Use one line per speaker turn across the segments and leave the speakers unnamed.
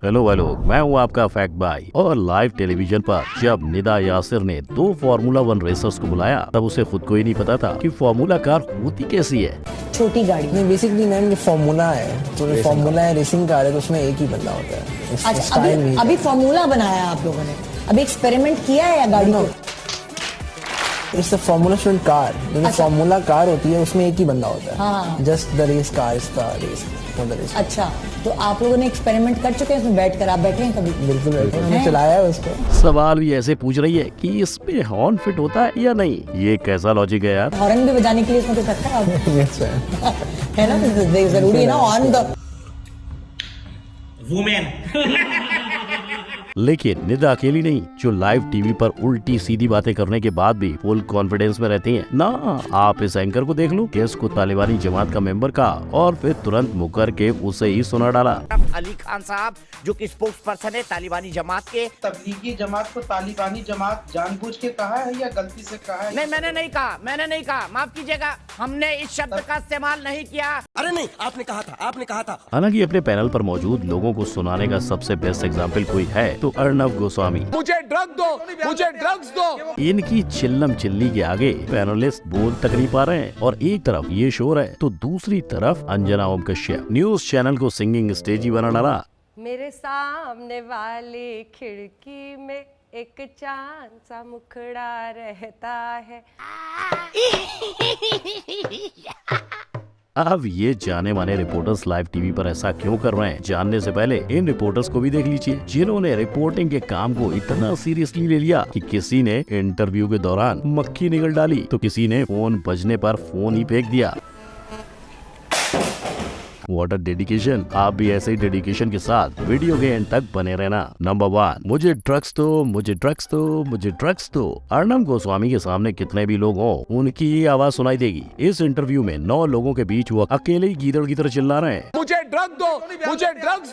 Hello hello, मैं हूँ आपका फैक्ट भाई। और लाइव टेलीविजन पर जब निदा यासिर ने 2 फार्मूला 1 रेसर्स को बुलाया तब उसे खुद को ही नहीं पता था कि फार्मूला कार होती कैसी है।
छोटी गाड़ी
नहीं, बेसिकली मैम ये फार्मूला है, तो फार्मूला है रेसिंग कार है, तो उसमें एक ही बंदा होता है।
अच्छा, अभी फार्मूला बनाया आप लोगों ने, अभी एक्सपेरिमेंट किया है या गाड़ी को?
It's a formula student car. जो फार्मूला कार होती है उसमें एक ही बंदा होता है।
हाँ।
Just the race car is the race for the race.
अच्छा, तो आप लोगों ने एक्सपेरिमेंट कर चुके हैं इसमें बैठ कर? आप बैठे हैं कभी?
बिल्कुल बैठे, हमने चलाया है उसको।
सवाल भी ऐसे पूछ रही है कि इसमें हॉर्न फिट होता है या नहीं। ये कैसा लॉजिक है यार।
हॉर्न भी बजाने के लिए इसमें कुछ रखा है आप?
Yes, sir.
है ना, तो जरूरी है ना हॉर्न द
वुमेन।
लेकिन निदा अकेली नहीं जो लाइव टीवी पर उल्टी सीधी बातें करने के बाद भी फुल कॉन्फिडेंस में रहती हैं ना। आप इस एंकर को देख लो, केस को तालिबानी जमात का मेंबर का और फिर तुरंत मुकर के उसे ही सुना डाला।
अली खान साहब जो कि स्पोक्स पर्सन है तालिबानी जमात के।
तबलीगी जमात को तालिबानी जमात जानबूझ के कहा है या गलती से कहा है?
नहीं, मैंने नहीं कहा, माफ कीजिएगा, हमने इस शब्द का इस्तेमाल नहीं किया।
अरे नहीं, आपने कहा था।
हालांकि अपने पैनल पर मौजूद लोगों को सुनाने का सबसे बेस्ट एग्जाम्पल कोई है तो अर्नब गोस्वामी।
मुझे ड्रग्स दो।
इनकी चिल्लम चिल्ली के आगे पैनलिस्ट बोल तक नहीं पा रहे हैं और एक तरफ ये शोर है तो दूसरी तरफ अंजना ओम कश्यप न्यूज चैनल को सिंगिंग स्टेज ही बना डाला।
मेरे सामने वाली खिड़की में एक चांद सा मुखड़ा रहता है।
अब ये जाने माने रिपोर्टर्स लाइव टीवी पर ऐसा क्यों कर रहे हैं, जानने से पहले इन रिपोर्टर्स को भी देख लीजिए जिन्होंने रिपोर्टिंग के काम को इतना सीरियसली ले लिया कि किसी ने इंटरव्यू के दौरान मक्खी निगल डाली तो किसी ने फोन बजने पर फोन ही फेंक दिया। What a dedication. आप भी ऐसे ही डेडिकेशन के साथ वीडियो के एंड तक बने रहना। नंबर 1, मुझे ड्रग्स दो। अर्नब गोस्वामी के सामने कितने भी लोग हों उनकी ये आवाज सुनाई देगी। इस इंटरव्यू में 9 लोगों के बीच वो अकेले ही गीदड़ की तरह चिल्ला रहे हैं।
मुझे ड्रग्स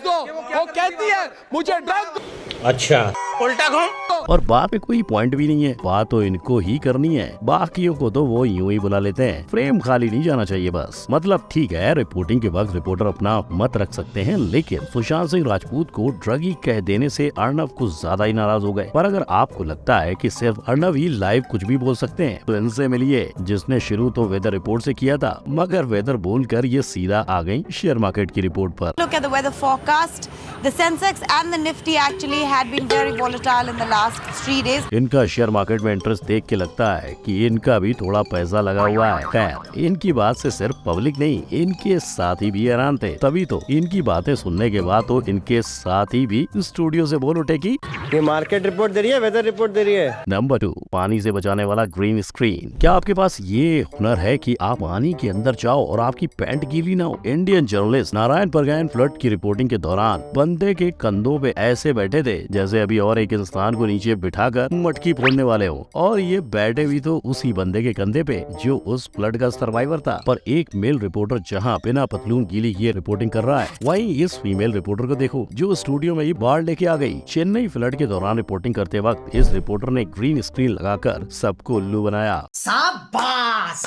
दो। वो कहती है मुझे ड्रग्स दो।
अच्छा, उल्टा घूम।
और बात में कोई पॉइंट भी नहीं है, बात तो इनको ही करनी है, बाकियों को तो वो यूं ही बुला लेते हैं। फ्रेम खाली नहीं जाना चाहिए बस। मतलब ठीक है, रिपोर्टिंग के वक्त रिपोर्टर अपना मत रख सकते हैं, लेकिन सुशांत सिंह राजपूत को ड्रगी कह देने से अर्नब कुछ ज्यादा ही नाराज हो गए। पर अगर आपको लगता है कि सिर्फ अर्नब ही लाइव कुछ भी बोल सकते हैं तो इनसे मिलिए, जिसने शुरू तो वेदर रिपोर्ट से किया था मगर वेदर बोलकर ये सीधा आ गई शेयर मार्केट की रिपोर्ट पर।
Look at the weather forecast. The Sensex and the Nifty actually had been very volatile in the last 3 days.
इनका शेयर मार्केट में इंटरेस्ट देख के लगता है कि इनका भी थोड़ा पैसा लगा हुआ है। खैर, इनकी बात से सिर्फ पब्लिक नहीं, इनके साथी भी हैरान थे। तभी तो इनकी बातें सुनने के बाद तो इनके साथी भी स्टूडियो से बोल उठे कि
ये मार्केट रिपोर्ट दे रही है, वेदर रिपोर्ट दे रही है।
नंबर 2, पानी से बचाने वाला ग्रीन स्क्रीन। क्या आपके पास ये हुनर है कि आप पानी के अंदर जाओ और आपकी पैंट गीली ना हो? इंडियन जर्नलिस्ट नारायण परगायन फ्लड की रिपोर्टिंग के दौरान बंदे के कंधों पे ऐसे बैठे थे जैसे अभी और एक इंसान को नीचे बिठाकर मटकी फोड़ने वाले हो, और ये बैठे भी तो उसी बंदे के कंधे पे जो उस फ्लड का सर्वाइवर था। पर एक मेल रिपोर्टर जहाँ बिना पतलून गीली किए रिपोर्टिंग कर रहा है, वहीं इस फीमेल रिपोर्टर को देखो जो स्टूडियो में ही बाढ़ लेके आ गई। चेन्नई फ्लड के दौरान रिपोर्टिंग करते वक्त इस रिपोर्टर ने ग्रीन स्क्रीन लगाकर सबको उल्लू बनाया।
शाबाश।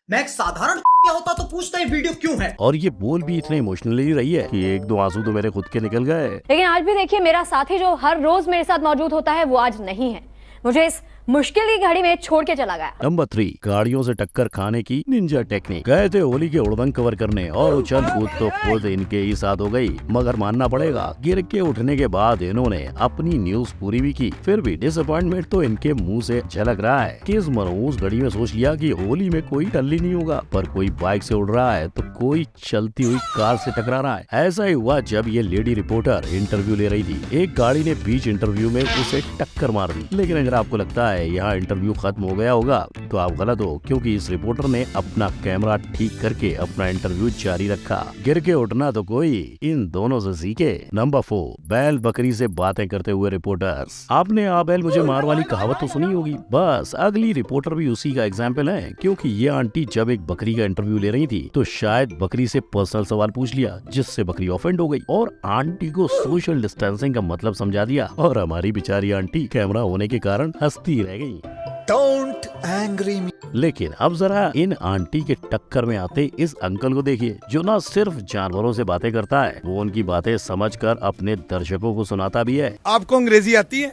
मैं एक साधारण होता तो पूछता ये वीडियो क्यों है।
और ये बोल भी इतने इमोशनली रही है कि 1-2 आंसू तो मेरे खुद के निकल गए।
लेकिन आज भी देखिए, मेरा साथी जो हर रोज मेरे साथ मौजूद होता है वो आज नहीं है। मुझे इस मुश्किल की घड़ी में छोड़ के चला गया।
नंबर 3, गाड़ियों से टक्कर खाने की निंजा टेक्निक। गए थे होली के उड़दंग कवर करने और उछल कूद तो खुद इनके ही साथ हो गई, मगर मानना पड़ेगा गिर के उठने के बाद इन्होंने अपनी न्यूज पूरी भी की। फिर भी डिसअपॉइंटमेंट तो इनके मुंह से झलक रहा है। किस मनहूस घड़ी में सोच लिया कि होली में कोई टल्ली नहीं होगा, पर कोई बाइक से उड़ रहा है तो कोई चलती हुई कार से टकरा रहा है। ऐसा ही हुआ जब ये लेडी रिपोर्टर इंटरव्यू ले रही थी। एक गाड़ी ने बीच इंटरव्यू में उसे टक्कर मार दी। लेकिन अगर आपको लगता है यहाँ इंटरव्यू खत्म हो गया होगा तो आप गलत हो, क्योंकि इस रिपोर्टर ने अपना कैमरा ठीक करके अपना इंटरव्यू जारी रखा। गिर के उठना तो कोई इन दोनों से सीखे। नंबर 4, बैल बकरी से बातें करते हुए रिपोर्टर्स। आपने आ बैल मुझे मार वाली कहावत तो सुनी होगी, बस अगली रिपोर्टर भी उसी का एग्जाम्पल है। क्योंकि ये आंटी जब एक बकरी का इंटरव्यू ले रही थी तो शायद बकरी से पर्सनल सवाल पूछ लिया जिससे बकरी ऑफेंड हो गई और आंटी को सोशल डिस्टेंसिंग का मतलब समझा दिया और हमारी बेचारी आंटी कैमरा होने के कारण हंसती रह गई।
Don't angry me.
लेकिन अब जरा इन आंटी के टक्कर में आते इस अंकल को देखिए, जो न सिर्फ जानवरों से बातें करता है, वो उनकी बातें समझकर अपने दर्शकों को सुनाता भी है।
आपको अंग्रेजी आती है?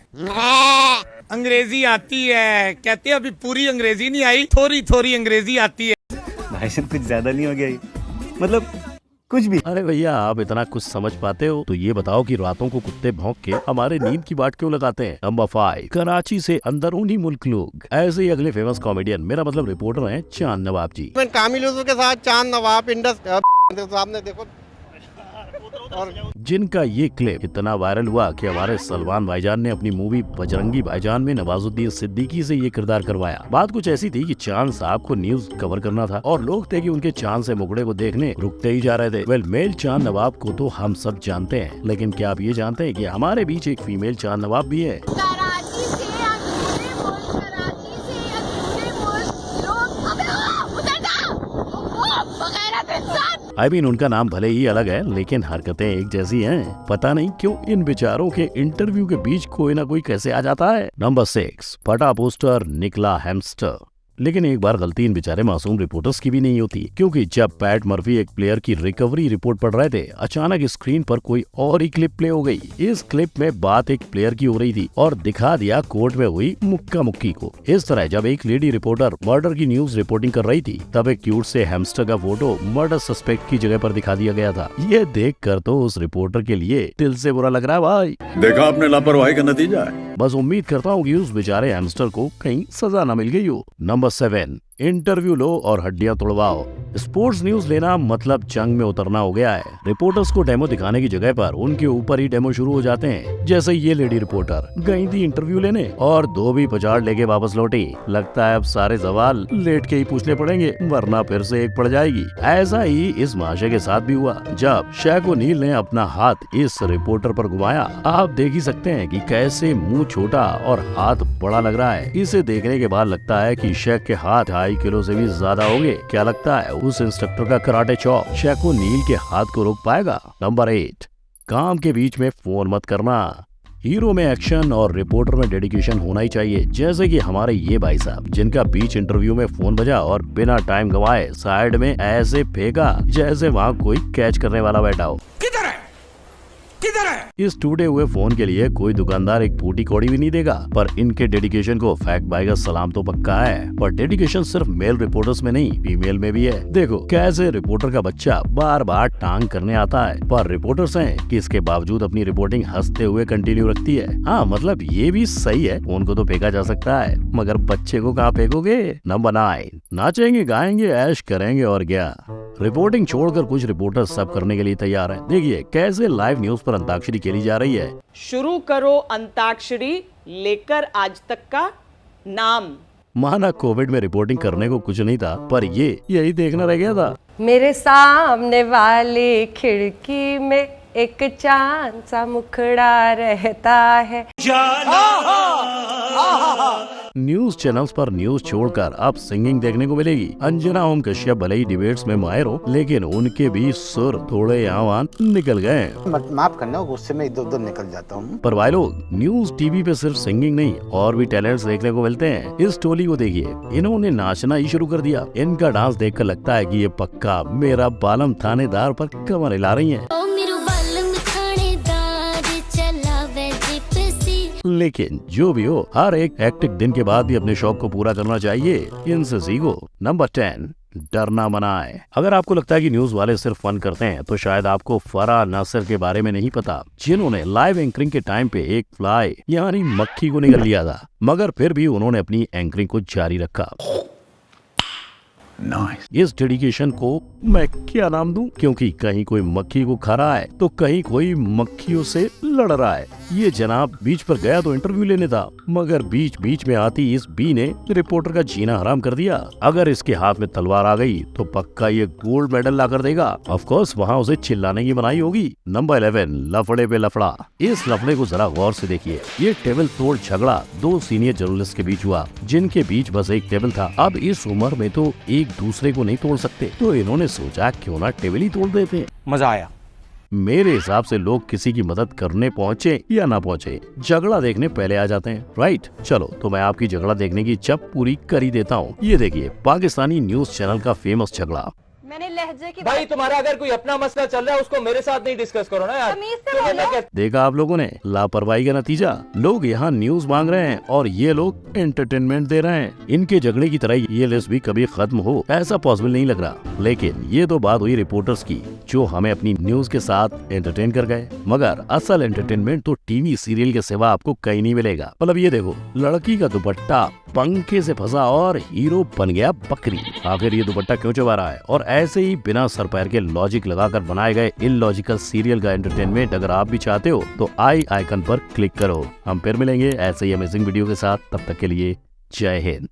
अंग्रेजी आती है, कहते हैं अभी पूरी अंग्रेजी नहीं आई, थोड़ी थोड़ी अंग्रेजी आती है।
भाई साहब कुछ ज्यादा नहीं हो गया ये? मतलब कुछ भी।
अरे भैया, आप इतना कुछ समझ पाते हो तो ये बताओ कि रातों को कुत्ते भौंक के हमारे नींद की बाट क्यों लगाते हैं। नंबर 5, कराची से अंदरूनी मुल्क लोग। ऐसे ही अगले फेमस कॉमेडियन, मेरा मतलब रिपोर्टर हैं चांद नवाब जी।
कामिल के साथ चांद नवाब इंडस सामने देखो,
जिनका ये क्लिप इतना वायरल हुआ कि हमारे सलमान भाईजान ने अपनी मूवी बजरंगी भाईजान में नवाजुद्दीन सिद्दीकी से ये किरदार करवाया। बात कुछ ऐसी थी कि चांद साहब को न्यूज कवर करना था और लोग थे कि उनके चांद से मुखड़े को देखने रुकते ही जा रहे थे। वेल, मेल चांद नवाब को तो हम सब जानते हैं, लेकिन क्या आप ये जानते हैं कि हमारे बीच एक फीमेल चांद नवाब भी है। I mean, उनका नाम भले ही अलग है लेकिन हरकतें एक जैसी हैं। पता नहीं क्यों इन बेचारों के इंटरव्यू के बीच कोई ना कोई कैसे आ जाता है। नंबर 6, फटा पोस्टर निकला हैमस्टर। लेकिन एक बार गलती इन बेचारे मासूम रिपोर्टर्स की भी नहीं होती, क्योंकि जब पैट मर्फी एक प्लेयर की रिकवरी रिपोर्ट पढ़ रहे थे, अचानक स्क्रीन पर कोई और ही क्लिप प्ले हो गई। इस क्लिप में बात एक प्लेयर की हो रही थी और दिखा दिया कोर्ट में हुई मुक्का मुक्की को। इस तरह जब एक लेडी रिपोर्टर मर्डर की न्यूज रिपोर्टिंग कर रही थी, तब एक क्यूट से हैमस्टर का फोटो मर्डर सस्पेक्ट की जगह पर दिखा दिया गया था। ये देख कर तो उस रिपोर्टर के लिए दिल से बुरा लग रहा है भाई।
देखा आपने लापरवाही का नतीजा है।
बस उम्मीद करता हूँ कि उस बेचारे हैमस्टर को कहीं सजा न मिल गई हो। नंबर 7, इंटरव्यू लो और हड्डियां तोड़वाओ। स्पोर्ट्स न्यूज लेना मतलब जंग में उतरना हो गया है। रिपोर्टर्स को डेमो दिखाने की जगह पर उनके ऊपर ही डेमो शुरू हो जाते हैं। जैसे ये लेडी रिपोर्टर गई थी इंटरव्यू लेने और 2 भी पचाड़ लेके वापस लौटी। लगता है अब सारे सवाल लेट के ही पूछने पड़ेंगे, वरना फिर से एक पड़ जाएगी। ऐसा ही इस महाशय के साथ भी हुआ जब शेख ओनील ने अपना हाथ इस रिपोर्टर पर घुमाया। आप देख ही सकते हैं कि कैसे मुंह छोटा और हाथ बड़ा लग रहा है। इसे देखने के बाद लगता है कि शेख के हाथ 2.5 किलो से भी ज्यादा होंगे। क्या लगता है उस इंस्ट्रक्टर का कराटे चॉप शेख ओनील के हाथ को रोक पाएगा? नंबर 8, काम के बीच में फोन मत करना। हीरो में एक्शन और रिपोर्टर में डेडिकेशन होना ही चाहिए। जैसे कि हमारे ये भाई साहब, जिनका बीच इंटरव्यू में फोन बजा और बिना टाइम गवाए साइड में ऐसे फेंका जैसे वहाँ कोई कैच करने वाला बैठा हो।
किधर है?
इस टूटे हुए फोन के लिए कोई दुकानदार एक फूटी कौड़ी भी नहीं देगा। पर इनके डेडिकेशन को फैक्ट भाई का सलाम तो पक्का है। पर डेडिकेशन सिर्फ मेल रिपोर्टर्स में नहीं, फीमेल में भी है। देखो कैसे रिपोर्टर का बच्चा बार बार टांग करने आता है, पर रिपोर्टर्स हैं कि इसके बावजूद अपनी रिपोर्टिंग हंसते हुए कंटिन्यू रखती है। हाँ, मतलब ये भी सही है, फोन को तो फेंका जा सकता है, मगर बच्चे को कहाँ फेंकोगे? नंबर 9, नाचेंगे गाएंगे ऐश करेंगे और क्या। रिपोर्टिंग छोड़कर कुछ रिपोर्टर सब करने के लिए तैयार हैं। देखिए कैसे लाइव न्यूज पर अंताक्षरी खेली जा रही है।
शुरू करो अंताक्षरी, लेकर आज तक का नाम।
माना कोविड में रिपोर्टिंग करने को कुछ नहीं था, पर ये यही देखना रह गया था।
मेरे सामने वाली खिड़की में एक चांद सा मुखड़ा रहता है।
न्यूज चैनल्स पर न्यूज छोड़कर अब सिंगिंग देखने को मिलेगी। अंजना ओम कश्यप भले ही डिबेट्स में माहिर हो, लेकिन उनके भी सुर थोड़े यहाँ वहाँ निकल गए।
माफ करना, गुस्से में इधर उधर निकल जाता हूँ।
पर भाई लोग, न्यूज टीवी पे सिर्फ सिंगिंग नहीं और भी टैलेंट्स देखने को मिलते हैं। इस टोली को देखिए, इन्होंने नाचना ही शुरू कर दिया। इनका डांस देखकर लगता है कि ये पक्का मेरा बालम थानेदार पर कमर हिला रही है। लेकिन जो भी हो, हर एक हेक्टिक दिन के बाद भी अपने शौक को पूरा करना चाहिए। इनसे सीखो। नंबर 10, डरना मनाए। अगर आपको लगता है कि न्यूज वाले सिर्फ फन करते हैं, तो शायद आपको फराह नासिर के बारे में नहीं पता, जिन्होंने लाइव एंकरिंग के टाइम पे एक फ्लाई यानी मक्खी को निगल लिया था, मगर फिर भी उन्होंने अपनी एंकरिंग को जारी रखा। इस डेडिकेशन को मैं क्या नाम दूं? क्योंकि कहीं कोई मक्खी को खा रहा है तो कहीं कोई मक्खियों से लड़ रहा है। ये जनाब बीच पर गया तो इंटरव्यू लेने था, मगर बीच बीच में आती इस बी ने रिपोर्टर का जीना हराम कर दिया। अगर इसके हाथ में तलवार आ गई तो पक्का ये गोल्ड मेडल ला कर देगा। ऑफ कोर्स वहाँ उसे चिल्लाने की मनाही होगी। नंबर 11, लफड़े पे लफड़ा। इस लफड़े को जरा गौर से देखिए। ये टेबल तोड़ झगड़ा 2 सीनियर जर्नलिस्ट के बीच हुआ, जिनके बीच बस एक टेबल था। अब इस उम्र में तो एक दूसरे को नहीं तोड़ सकते, तो इन्होंने सोचा क्यों ना टेबल ही तोड़ देते।
मजा आया,
मेरे हिसाब से लोग किसी की मदद करने पहुँचे या ना पहुँचे, झगड़ा देखने पहले आ जाते हैं, राइट। चलो तो मैं आपकी झगड़ा देखने की इच्छा पूरी कर ही देता हूँ। ये देखिए पाकिस्तानी न्यूज चैनल का फेमस झगड़ा।
मैंने लहजे की
भाई तुम्हारा अगर कोई अपना मसला चल रहा है उसको मेरे साथ नहीं डिस्कस करो ना यार।
तमीज से बोलो।
देखा आप लोगों ने लापरवाही का नतीजा। लोग यहाँ न्यूज मांग रहे हैं और ये लोग एंटरटेनमेंट दे रहे हैं। इनके झगड़े की तरह ये लिस्ट भी कभी खत्म हो ऐसा पॉसिबल नहीं लग रहा। लेकिन ये तो बात हुई रिपोर्टर्स की जो हमें अपनी न्यूज के साथ एंटरटेन कर गए, मगर असल एंटरटेनमेंट तो टीवी सीरियल के सिवा आपको कहीं नहीं मिलेगा। मतलब ये देखो, लड़की का दुपट्टा पंखे से फंसा और हीरो बन गया बकरी। आखिर ये दुपट्टा क्यों चबा रहा है? और ऐसे ही बिना सर पैर के लॉजिक लगाकर बनाए गए इलॉजिकल सीरियल का एंटरटेनमेंट अगर आप भी चाहते हो तो आई आइकन पर क्लिक करो। हम फिर मिलेंगे ऐसे ही अमेजिंग वीडियो के साथ, तब तक के लिए जय हिंद।